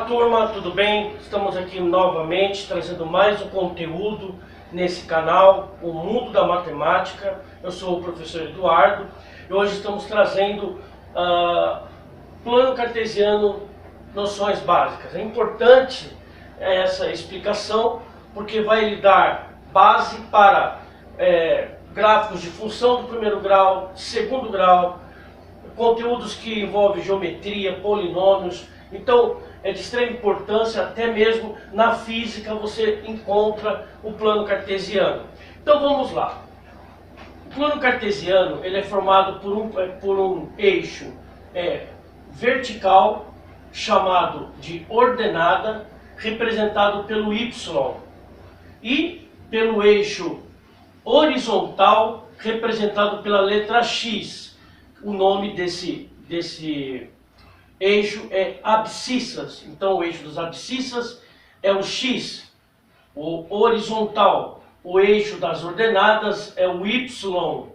Olá turma, tudo bem? Estamos aqui novamente trazendo mais um conteúdo nesse canal, O Mundo da Matemática. Eu sou o professor Eduardo e hoje estamos trazendo plano cartesiano, noções básicas. É importante essa explicação porque vai lhe dar base para gráficos de função do primeiro grau, segundo grau, conteúdos que envolvem geometria, polinômios. Então é de extrema importância, até mesmo na física você encontra o plano cartesiano. Então vamos lá. O plano cartesiano ele é formado por um eixo vertical, chamado de ordenada, representado pelo Y, e pelo eixo horizontal, representado pela letra X. O nome desse eixo é abscissas. Então o eixo dos abscissas é o X. O horizontal, o eixo das ordenadas é o Y,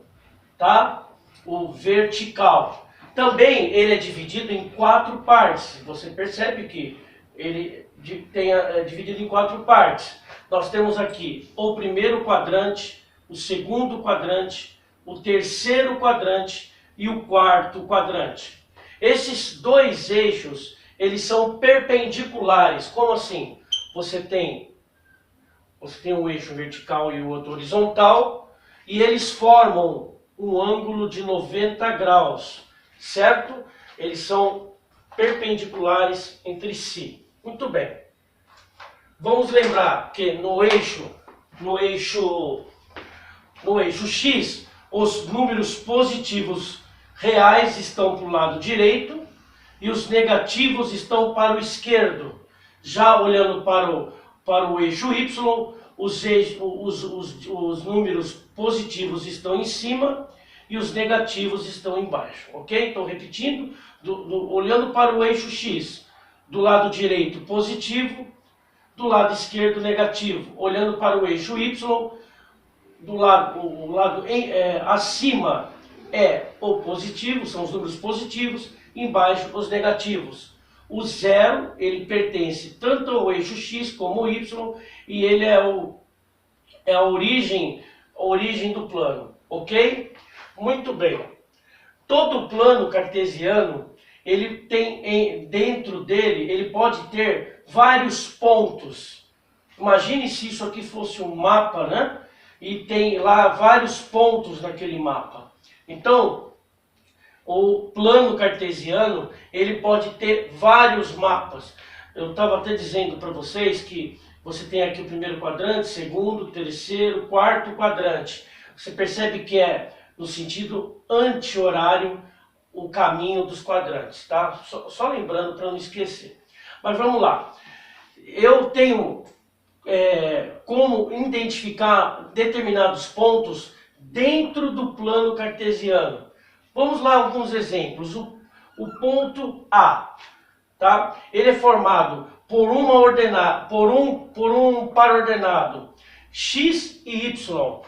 tá? O vertical. Também ele é dividido em 4 partes. Você percebe que ele é dividido em 4 partes. Nós temos aqui o primeiro quadrante, o segundo quadrante, o terceiro quadrante e o quarto quadrante. Esses dois eixos, eles são perpendiculares. Como assim? Você tem um eixo vertical e o outro horizontal, e eles formam um ângulo de 90 graus, certo? Eles são perpendiculares entre si. Muito bem. Vamos lembrar que no eixo X, os números positivos reais estão para o lado direito e os negativos estão para o esquerdo. Já olhando para o eixo Y, os números positivos estão em cima e os negativos estão embaixo, ok? Então repetindo, olhando para o eixo X, do lado direito positivo, do lado esquerdo negativo. Olhando para o eixo Y, acima é o positivo, são os números positivos, embaixo os negativos. O zero, ele pertence tanto ao eixo X como ao Y, e ele é a origem do plano, ok? Muito bem. Todo plano cartesiano, ele tem dentro dele, ele pode ter vários pontos. Imagine se isso aqui fosse um mapa, né? E tem lá vários pontos naquele mapa. Então, o plano cartesiano, ele pode ter vários mapas. Eu estava até dizendo para vocês que você tem aqui o primeiro quadrante, segundo, terceiro, quarto quadrante. Você percebe que é no sentido anti-horário o caminho dos quadrantes, tá? Só lembrando para não esquecer. Mas vamos lá. Eu tenho como identificar determinados pontos dentro do plano cartesiano. Vamos lá alguns exemplos. O ponto A, tá? Ele é formado por um par ordenado x e y.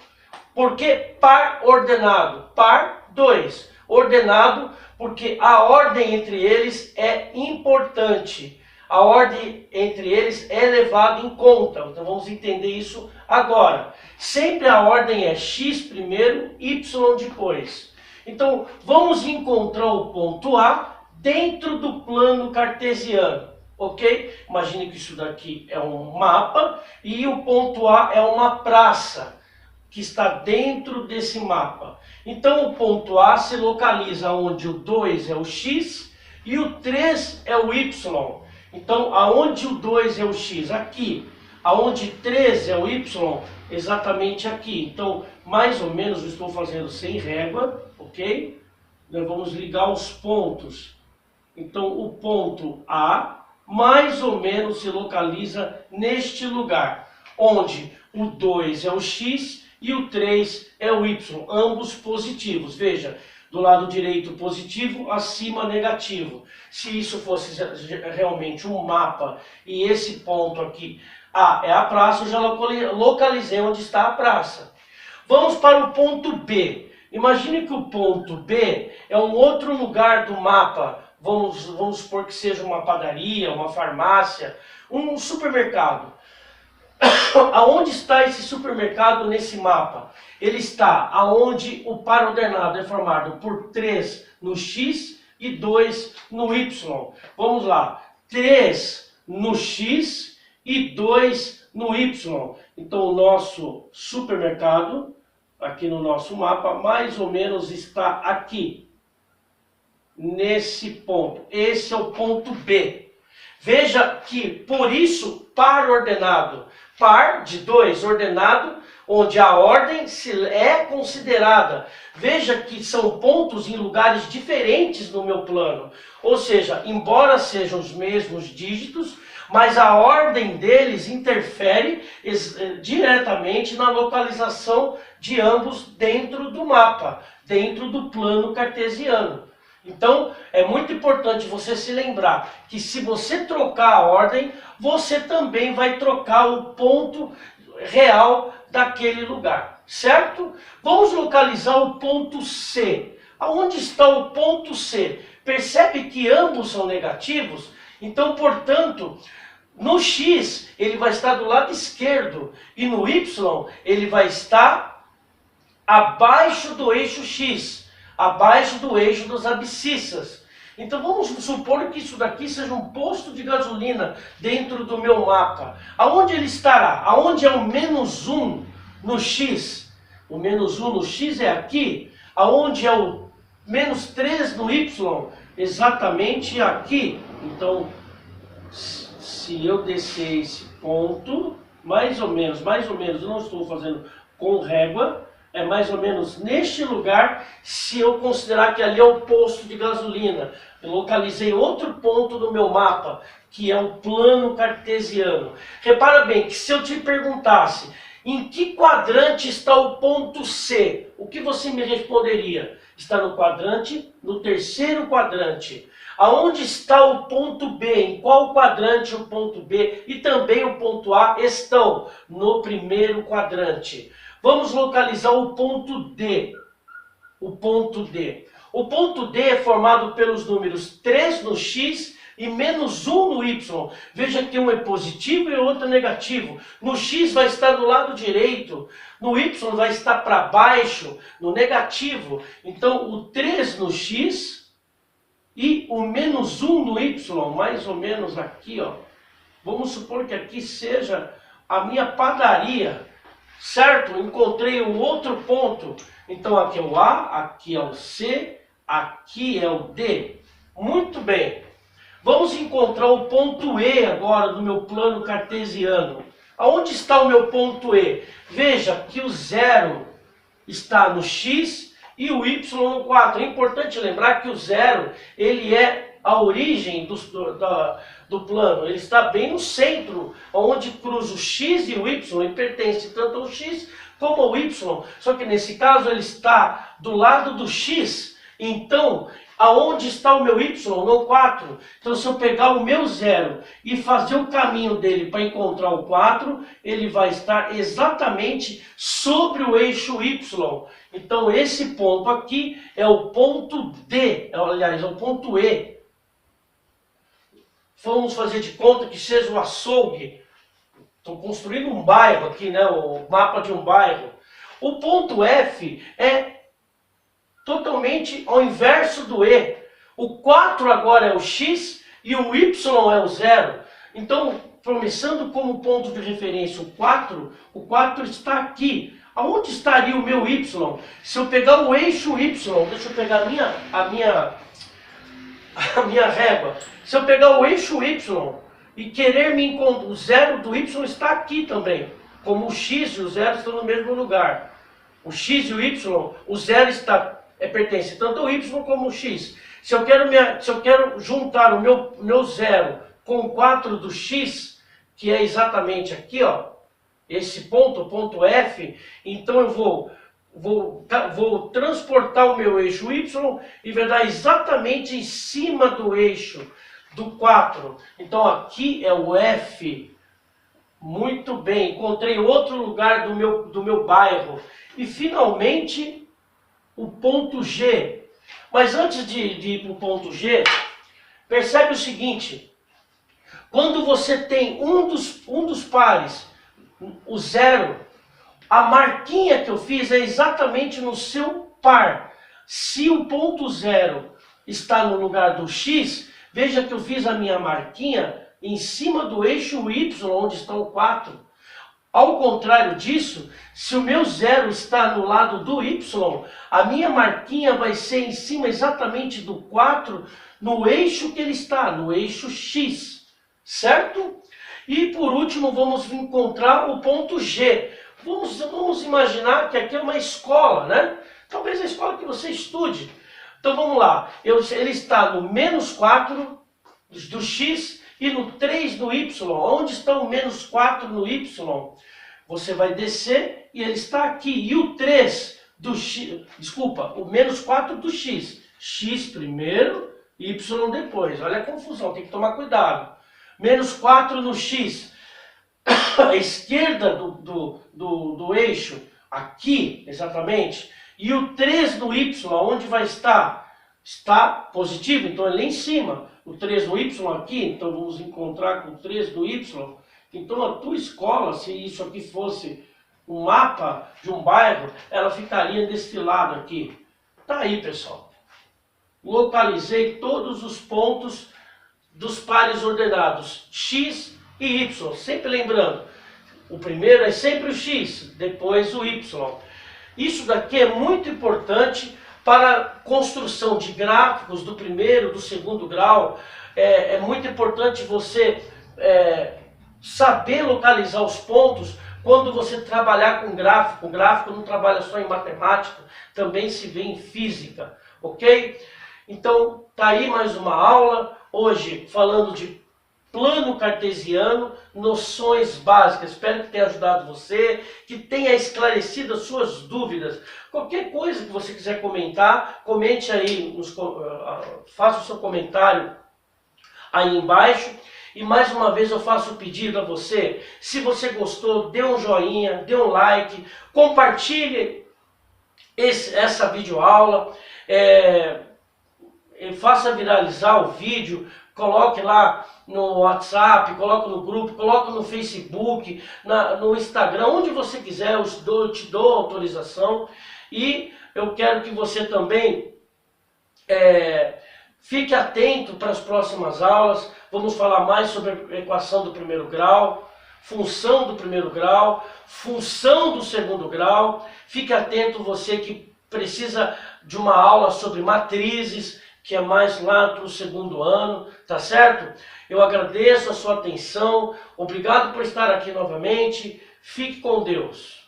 Por que par ordenado? Par 2. Ordenado porque a ordem entre eles é importante. A ordem entre eles é levada em conta. Então vamos entender isso agora. Sempre a ordem é x primeiro, y depois. Então vamos encontrar o ponto A dentro do plano cartesiano, ok? Imagine que isso daqui é um mapa e o ponto A é uma praça que está dentro desse mapa. Então o ponto A se localiza onde o 2 é o x e o 3 é o y. Então, aonde o 2 é o x? Aqui. Aonde 3 é o y? Exatamente aqui. Então, mais ou menos, eu estou fazendo sem régua, ok? Nós vamos ligar os pontos. Então, o ponto A, mais ou menos, se localiza neste lugar, onde o 2 é o x e o 3 é o y, ambos positivos. Veja, do lado direito positivo, acima negativo. Se isso fosse realmente um mapa e esse ponto aqui A é a praça, eu já localizei onde está a praça. Vamos para o ponto B. Imagine que o ponto B é um outro lugar do mapa vamos supor que seja uma padaria, uma farmácia, um supermercado. Aonde está esse supermercado nesse mapa? Ele está aonde o par ordenado é formado por 3 no X e 2 no Y. Vamos lá, 3 no X e 2 no Y. Então o nosso supermercado, aqui no nosso mapa, mais ou menos está aqui, nesse ponto. Esse é o ponto B. Veja que, por isso, par ordenado. Par de 2 ordenado, onde a ordem é considerada. Veja que são pontos em lugares diferentes no meu plano. Ou seja, embora sejam os mesmos dígitos, mas a ordem deles interfere diretamente na localização de ambos dentro do mapa, dentro do plano cartesiano. Então, é muito importante você se lembrar que se você trocar a ordem, você também vai trocar o ponto real daquele lugar, certo? Vamos localizar o ponto C. Aonde está o ponto C? Percebe que ambos são negativos? Então, portanto, no X ele vai estar do lado esquerdo e no Y ele vai estar abaixo do eixo X, abaixo do eixo das abscissas. Então vamos supor que isso daqui seja um posto de gasolina dentro do meu mapa. Aonde ele estará? Aonde é o -1 no X? O -1 no X é aqui. Aonde é o -3 no Y? Exatamente aqui. Então, se eu descer esse ponto, mais ou menos, eu não estou fazendo com régua, é mais ou menos neste lugar, se eu considerar que ali é o posto de gasolina. Eu localizei outro ponto do meu mapa, que é o plano cartesiano. Repara bem que se eu te perguntasse em que quadrante está o ponto C, o que você me responderia? Está no quadrante, no terceiro quadrante. Aonde está o ponto B? Em qual quadrante o ponto B e também o ponto A estão? No primeiro quadrante. Vamos localizar o ponto D. O ponto D. O ponto D é formado pelos números 3 no X e -1 no Y. Veja que um é positivo e o outro é negativo. No X vai estar do lado direito, no Y vai estar para baixo, no negativo. Então o 3 no X e o -1 no Y, mais ou menos aqui, ó. Vamos supor que aqui seja a minha padaria. Certo? Encontrei um outro ponto. Então aqui é o A, aqui é o C, aqui é o D. Muito bem. Vamos encontrar o ponto E agora do meu plano cartesiano. Aonde está o meu ponto E? Veja que o 0 está no X e o Y no 4. É importante lembrar que o 0 ele é a origem do plano, ele está bem no centro, onde cruza o X e o Y, ele pertence tanto ao X como ao Y, só que nesse caso ele está do lado do X, então aonde está o meu Y? No 4. Então se eu pegar o meu 0 e fazer o caminho dele para encontrar o 4, ele vai estar exatamente sobre o eixo Y. Então esse ponto aqui é o ponto D, aliás, é o ponto E. Vamos fazer de conta que seja o açougue. Estou construindo um bairro aqui, né? O mapa de um bairro. O ponto F é totalmente ao inverso do E. O 4 agora é o X e o Y é o 0. Então, começando como ponto de referência o 4 está aqui. Aonde estaria o meu Y? Se eu pegar o eixo Y, deixa eu pegar a minha régua. Se eu pegar o eixo Y e querer me encontrar, o 0 do Y está aqui também. Como o X e o 0 estão no mesmo lugar. O X e o Y, o 0 pertence tanto ao Y como ao X. Se eu quero juntar o meu 0 com o 4 do X, que é exatamente aqui, ó, esse ponto, o ponto F, então eu vou transportar o meu eixo Y e vai dar exatamente em cima do eixo do 4. Então aqui é o F. Muito bem, encontrei outro lugar do meu bairro. E finalmente o ponto G. Mas antes de ir para o ponto G, Percebe o seguinte, quando você tem um dos pares, o zero, a marquinha que eu fiz é exatamente no seu par. Se o ponto zero está no lugar do x, veja que eu fiz a minha marquinha em cima do eixo y, onde está o 4. Ao contrário disso, se o meu zero está no lado do y, a minha marquinha vai ser em cima exatamente do 4, no eixo que ele está, no eixo x, certo? E por último, vamos encontrar o ponto G. Vamos imaginar que aqui é uma escola, né? Talvez a escola que você estude. Então vamos lá, ele está no menos 4 do x e no 3 do y. Onde está o menos 4 no y? Você vai descer e ele está aqui. E o 3 do x, desculpa, o menos 4 do x. X primeiro, y depois. Olha a confusão, tem que tomar cuidado. Menos 4 no x. A esquerda do eixo, aqui exatamente. E o 3 do y, onde vai estar? Está positivo, então é lá em cima. O 3 do y aqui, então vamos encontrar com o 3 do y. Então a tua escola, se isso aqui fosse um mapa de um bairro, ela ficaria desse lado aqui. Tá aí, pessoal. Localizei todos os pontos dos pares ordenados, x e y. Sempre lembrando, o primeiro é sempre o x, depois o y. Isso daqui é muito importante para a construção de gráficos do primeiro, do segundo grau. É muito importante você saber localizar os pontos quando você trabalhar com gráfico. O gráfico não trabalha só em matemática, também se vê em física, ok? Então, tá aí mais uma aula, hoje falando de plano cartesiano, noções básicas. Espero que tenha ajudado você, que tenha esclarecido as suas dúvidas. Qualquer coisa que você quiser comentar, comente aí, faça o seu comentário aí embaixo. E mais uma vez eu faço o pedido a você, se você gostou, dê um joinha, dê um like, compartilhe essa videoaula, faça viralizar o vídeo, coloque lá no WhatsApp, coloque no grupo, coloque no Facebook, no Instagram, onde você quiser, eu te dou autorização. E eu quero que você também fique atento para as próximas aulas. Vamos falar mais sobre a equação do primeiro grau, função do primeiro grau, função do segundo grau. Fique atento, você que precisa de uma aula sobre matrizes, que é mais lá para o segundo ano, tá certo? Eu agradeço a sua atenção, obrigado por estar aqui novamente, fique com Deus.